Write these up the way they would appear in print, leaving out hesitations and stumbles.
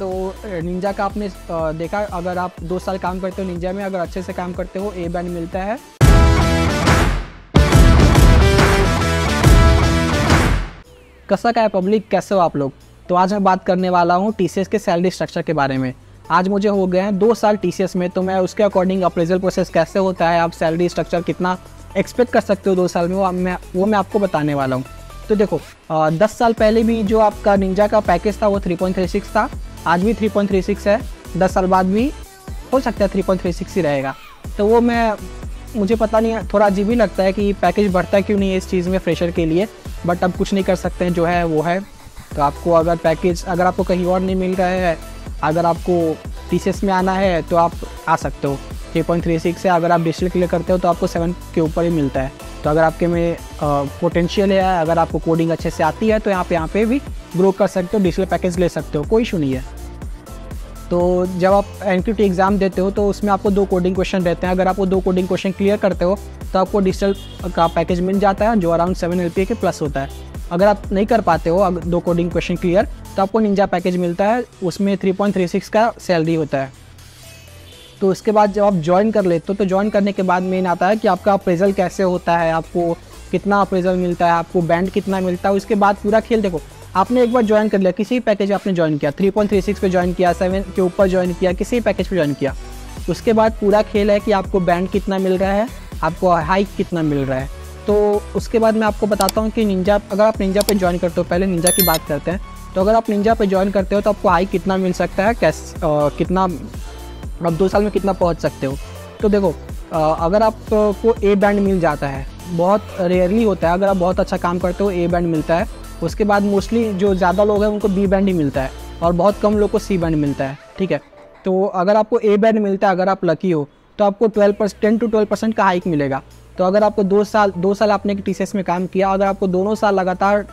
Ninja का आपने देखा, अगर आप 2 साल काम करते हो निंजा में, अगर अच्छे से काम करते हो ए बैंड मिलता है। कैसा क्या है पब्लिक, कैसे हो आप लोग। तो आज मैं बात करने वाला हूँ टीसीएस के सैलरी स्ट्रक्चर के बारे में। आज मुझे हो गए हैं 2 साल टीसीएस में, तो मैं उसके अकॉर्डिंग अप्रेजल प्रोसेस कैसे होता है, आप सैलरी स्ट्रक्चर कितना एक्सपेक्ट कर सकते हो 2 साल में, वो मैं आपको बताने वाला हूँ। तो देखो 10 साल पहले भी जो आपका निंजा का पैकेज था वो 3.36 था, आज भी 3.36 है, 10 साल बाद भी हो सकता है 3.36 ही रहेगा। तो वो मुझे पता नहीं, थोड़ा अजीब ही लगता है कि पैकेज बढ़ता क्यों नहीं है इस चीज़ में फ्रेशर के लिए, बट अब कुछ नहीं कर सकते हैं, जो है वो है। तो आपको अगर पैकेज अगर आपको कहीं और नहीं मिल रहा है, अगर आपको टीसीएस में आना है तो आप आ सकते हो। 3.36 से अगर आप डिजिटल क्लियर करते हो तो आपको 7 के ऊपर ही मिलता है। तो अगर आपके में पोटेंशियल है, अगर आपको कोडिंग अच्छे से आती है तो यहाँ पे भी ग्रो कर सकते हो, डिजिटल पैकेज ले सकते हो, कोई इशू नहीं है। तो जब आप एनक्यूटी एग्ज़ाम देते हो तो उसमें आपको 2 कोडिंग क्वेश्चन रहते हैं, अगर आप वो 2 कोडिंग क्वेश्चन क्लियर करते हो तो आपको डिजिटल का पैकेज मिल जाता है जो अराउंड 7 LPA के प्लस होता है। अगर आप नहीं कर पाते हो 2 कोडिंग क्वेश्चन क्लियर तो आपको निंजा पैकेज मिलता है, उसमें 3.36 का सैलरी होता है। तो उसके बाद जब आप ज्वाइन कर लेते हो तो ज्वाइन करने के बाद मेन आता है कि आपका अप्रेजल कैसे होता है, आपको कितना अप्रेजल मिलता है, आपको बैंड कितना मिलता है। उसके बाद पूरा खेल देखो, आपने एक बार ज्वाइन कर लिया, किसी पैकेज आपने ज्वाइन किया, 3.36 पे ज्वाइन किया, 7 के ऊपर ज्वाइन किया, किसी पैकेज पे ज्वाइन किया, उसके बाद पूरा खेल है कि आपको बैंड कितना मिल रहा है, आपको हाइक कितना मिल रहा है। तो उसके बाद मैं आपको बताता हूँ कि निंजा, अगर आप निंजा पे ज्वाइन करते हो, पहले निंजा की बात करते हैं। तो अगर आप निंजा पे ज्वाइन करते हो तो आपको हाइक कितना मिल सकता है, कितना आप 2 साल में कितना पहुँच सकते हो। तो देखो अगर आपको ए बैंड मिल जाता है, बहुत रेयरली होता है, अगर आप बहुत अच्छा काम करते हो ए बैंड मिलता है। उसके बाद मोस्टली जो ज़्यादा लोग हैं उनको बी बैंड ही मिलता है और बहुत कम लोग को सी बैंड मिलता है, ठीक है। तो अगर आपको ए बैंड मिलता है, अगर आप लकी हो तो आपको 10 to 12% का हाइक मिलेगा। तो अगर आपको 2 साल आपने टीसीएस में काम किया, अगर आपको दोनों साल लगातार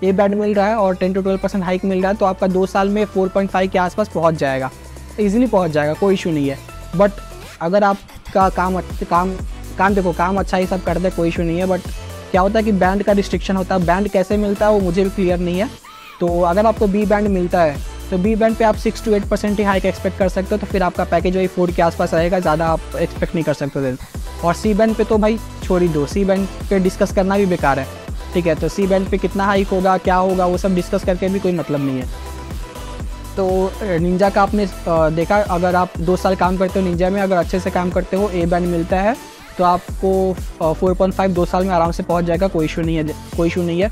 ए बैंड मिल रहा है और 10 to 12% हाइक मिल रहा है तो आपका 2 साल में 4.5 के आसपास पहुँच जाएगा, ईजिली पहुँच जाएगा, कोई इशू नहीं है। बट अगर आपका काम देखो, काम अच्छा ही सब करते, कोई इशू नहीं है, बट क्या होता है कि बैंड का रिस्ट्रिक्शन होता है। बैंड कैसे मिलता है वो मुझे भी क्लियर नहीं है। तो अगर आपको बी बैंड मिलता है तो बी बैंड पे आप 6 to 8% ही हाइक एक्सपेक्ट कर सकते हो, तो फिर आपका पैकेज वही 4 के आसपास रहेगा, ज़्यादा आप एक्सपेक्ट नहीं कर सकते। और सी बैंड पे तो भाई छोड़ ही दो, सी बैंड पे डिस्कस करना भी बेकार है, ठीक है। तो सी बैंड पे कितना हाइक होगा, क्या होगा, वो सब डिस्कस करके भी कोई मतलब नहीं है। तो निंजा का आपने देखा, अगर आप 2 साल काम करते हो निंजा में, अगर अच्छे से काम करते हो ए बैंड मिलता है तो आपको 4.5 2 साल में आराम से पहुंच जाएगा, कोई इशू नहीं है।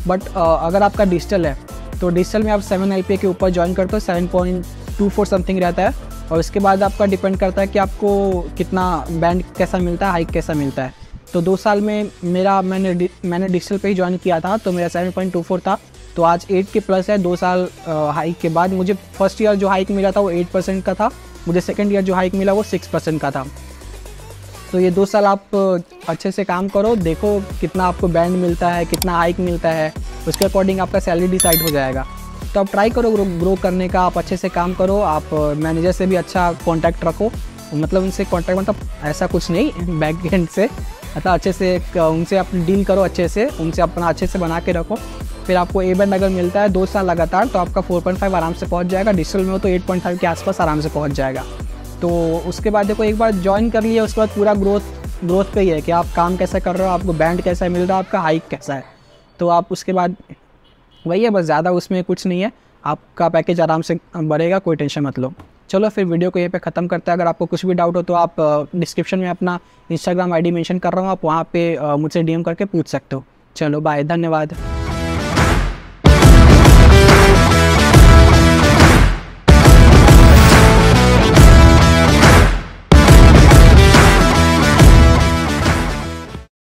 बट अगर आपका डिजिटल है तो डिजिटल में आप 7 LPA के ऊपर ज्वाइन करते हो, 7.24 समथिंग रहता है। और उसके बाद आपका डिपेंड करता है कि आपको कितना बैंड कैसा मिलता है, हाइक कैसा मिलता है। तो 2 साल में मैंने डिजिटल पे ही ज्वाइन किया था तो मेरा 7.24 था, तो आज 8 के प्लस है। 2 साल हाइक के बाद मुझे फर्स्ट ईयर जो हाइक मिला था वो 8% का था, मुझे सेकेंड ईयर जो हाइक मिला वो 6% का था। तो ये 2 साल आप अच्छे से काम करो, देखो कितना आपको बैंड मिलता है, कितना हाइक मिलता है, उसके अकॉर्डिंग आपका सैलरी डिसाइड हो जाएगा। तो आप ट्राई करो ग्रो करने का, आप अच्छे से काम करो, आप मैनेजर से भी अच्छा कांटेक्ट रखो, मतलब उनसे कांटेक्ट, मतलब ऐसा कुछ नहीं, बैक एंड से मतलब अच्छे से उनसे आप डील करो, अच्छे से उनसे अपना अच्छे से बना के रखो। फिर आपको ए बैंड अगर मिलता है 2 साल लगातार तो आपका 4.5 आराम से पहुँच जाएगा, डिजिटल में हो तो 8.5 के आसपास आराम से पहुँच जाएगा। तो उसके बाद देखो, एक बार ज्वाइन कर लिया उसके बाद पूरा ग्रोथ पे ही है कि आप काम कैसा कर रहे हो, आपको बैंड कैसा मिल रहा है, आपका हाइक कैसा है। तो आप उसके बाद वही है, बस ज़्यादा उसमें कुछ नहीं है, आपका पैकेज आराम से बढ़ेगा, कोई टेंशन मत लो। चलो फिर वीडियो को यहीं पे ख़त्म करते हैं। अगर आपको कुछ भी डाउट हो तो आप डिस्क्रिप्शन में अपना इंस्टाग्राम ID मेंशन कर रहा हूँ, आप वहाँ पे मुझसे DM करके पूछ सकते हो। चलो बाय, धन्यवाद।